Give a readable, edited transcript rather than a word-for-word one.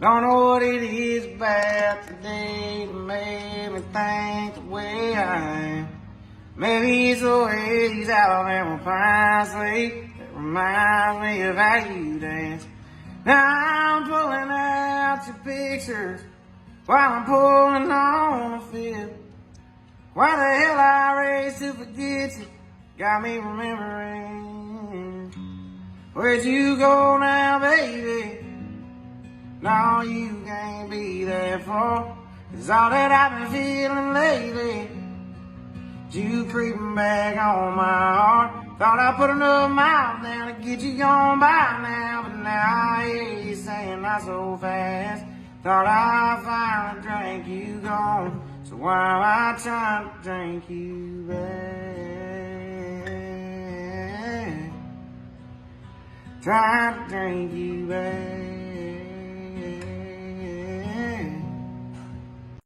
Don't know what it is about today that made me think the way I am. Maybe it's the ways Alabama pines late that reminds me of how you dance. Now I'm pulling out your pictures while I'm pulling on the field. Why the hell I raised to forget you? Got me remembering. Where'd you go now, baby? No, you can't be there for. It's all that I've been feeling lately. You creeping back on my heart. Thought I put enough miles down to get you gone by now. But now I hear you saying not so fast. Thought I finally drank you gone. So why am I trying to drink you back? Trying to drink you back.